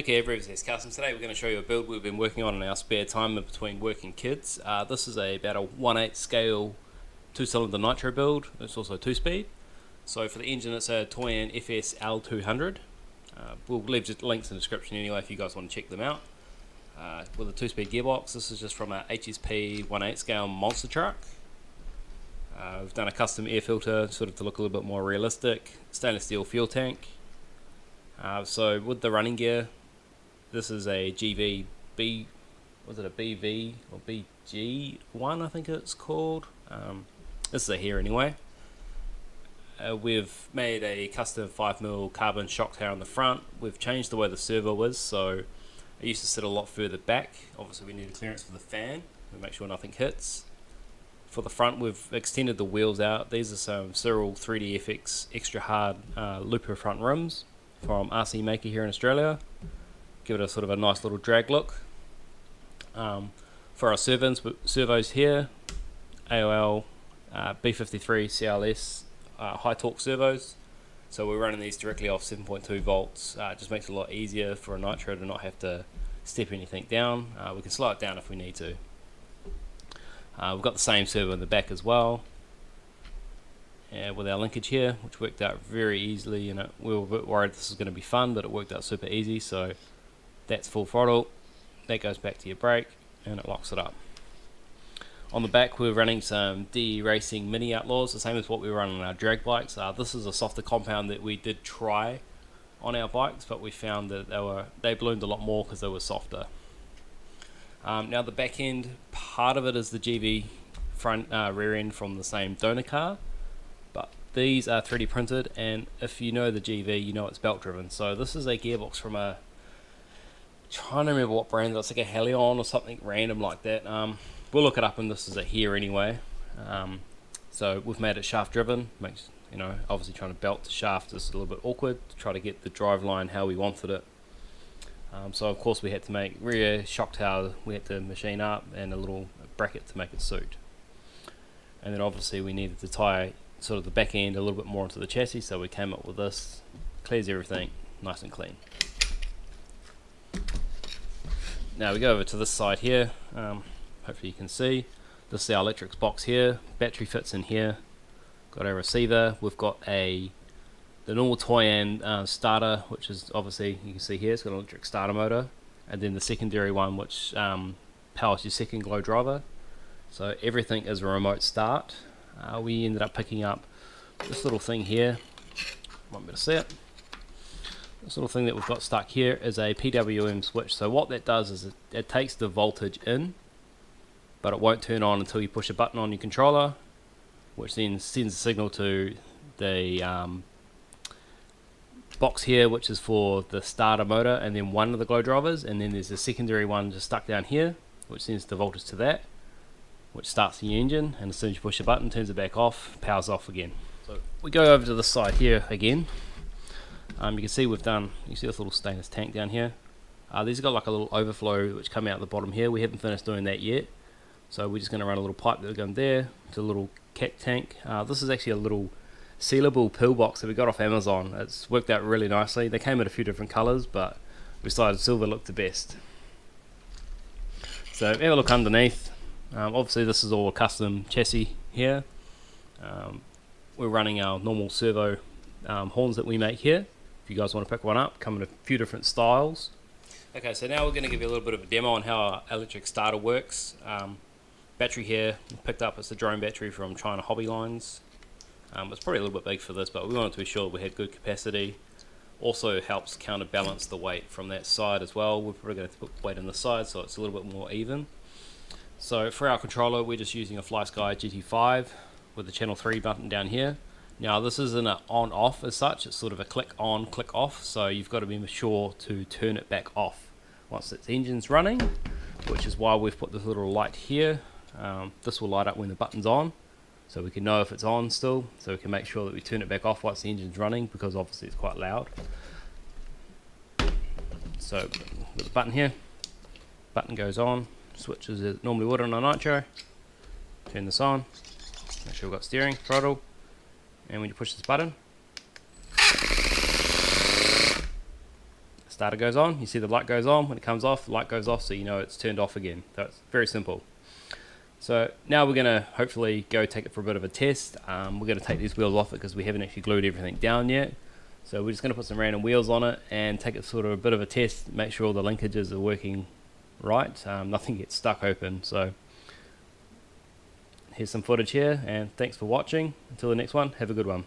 Nick here, VSS Customs. Today we're going to show you a build we've been working on in our spare time in between working kids. This is about a 1/8 scale 2-cylinder nitro build. It's also 2-speed. So for the engine it's a Toyan FS L200. We'll leave links in the description anyway if you guys want to check them out. With a 2-speed gearbox, this is just from a HSP 1/8 scale monster truck. We've done a custom air filter sort of to look a little bit more realistic. Stainless steel fuel tank. So with the running gear, this is a GV was it a BV or BG1 I think it's called. This is a here anyway. We've made a custom 5mm carbon shock tower on the front. We've changed the way the servo is, so it used to sit a lot further back. Obviously we need a clearance for the fan to make sure nothing hits. For the front we've extended the wheels out. These are some Cyril 3DFX extra hard looper front rims from RC Maker here in Australia. Give it a sort of a nice little drag look. For our servos here, AOL B53 CLS high torque servos. So we're running these directly off 7.2 volts. Just makes it a lot easier for a nitro to not have to step anything down. We can slow it down if we need to. We've got the same servo in the back as well. With our linkage here, which worked out very easily, and we were a bit worried this was going to be fun, but it worked out super easy. So that's full throttle, that goes back to your brake and it locks it up. On the back we're running some DE Racing Mini Outlaws, the same as what we run on our drag bikes. This is a softer compound that we did try on our bikes, but we found that they ballooned a lot more because they were softer. Now the back end, part of it is the GV front rear end from the same donor car, but these are 3D printed, and if you know the GV you know it's belt driven. So this is a gearbox from trying to remember what brand, it's like a Helion or something random like that. We'll look it up, and this is a here anyway. So we've made it shaft driven. Makes, obviously trying to belt the shaft is a little bit awkward to try to get the drive line how we wanted it. So of course we had to make rear shock tower, we had to machine up, and a little bracket to make it suit. And then obviously we needed to tie sort of the back end a little bit more into the chassis, so we came up with this. Clears everything nice and clean. Now we go over to this side here. Hopefully you can see. This is our electrics box here. Battery fits in here. Got our receiver. We've got the normal Toyan starter, which is obviously, you can see here, it's got an electric starter motor, and then the secondary one which powers your second glow driver. So everything is a remote start. We ended up picking up this little thing here. Want me to see it? This little thing that we've got stuck here is a PWM switch. So what that does is it takes the voltage in, but it won't turn on until you push a button on your controller, which then sends a signal to the box here, which is for the starter motor and then one of the glow drivers, and then there's a secondary one just stuck down here which sends the voltage to that, which starts the engine, and as soon as you push a button, turns it back off, powers off again. So we go over to the side here again. You can see you see this little stainless tank down here. These have got like a little overflow which come out the bottom here. We haven't finished doing that yet, so we're just going to run a little pipe that will go in there to a little cat tank. This is actually a little sealable pillbox that we got off Amazon. It's worked out really nicely. They came in a few different colours, but we decided silver looked the best. So have a look underneath. Obviously this is all a custom chassis here. We're running our normal servo horns that we make here. If you guys want to pick one up, come in a few different styles. Okay, so now we're going to give you a little bit of a demo on how our electric starter works. Battery here, picked up, it's a drone battery from China Hobby Lines. It's probably a little bit big for this, but we wanted to be sure we had good capacity. Also helps counterbalance the weight from that side as well. We're probably going to put weight on the side so it's a little bit more even. So for our controller, we're just using a FlySky GT5 with the channel 3 button down here. Now this isn't an on-off as such, it's sort of a click on, click off, so you've got to be sure to turn it back off once its engine's running, which is why we've put this little light here. This will light up when the button's on, so we can know if it's on still, so we can make sure that we turn it back off once the engine's running, because obviously it's quite loud. So with the button here, button goes on, switch as it normally would on a nitro. Turn this on, make sure we've got steering, throttle, and when you push this button, it Starter goes on, you see the light goes on. When it comes off, the light goes off, so you know it's turned off again. So it's very simple. So now we're going to hopefully go take it for a bit of a test. We're going to take these wheels off it because we haven't actually glued everything down yet. So we're just going to put some random wheels on it and take it sort of a bit of a test, make sure all the linkages are working right, nothing gets stuck open. So here's some footage here, and thanks for watching. Until the next one, have a good one.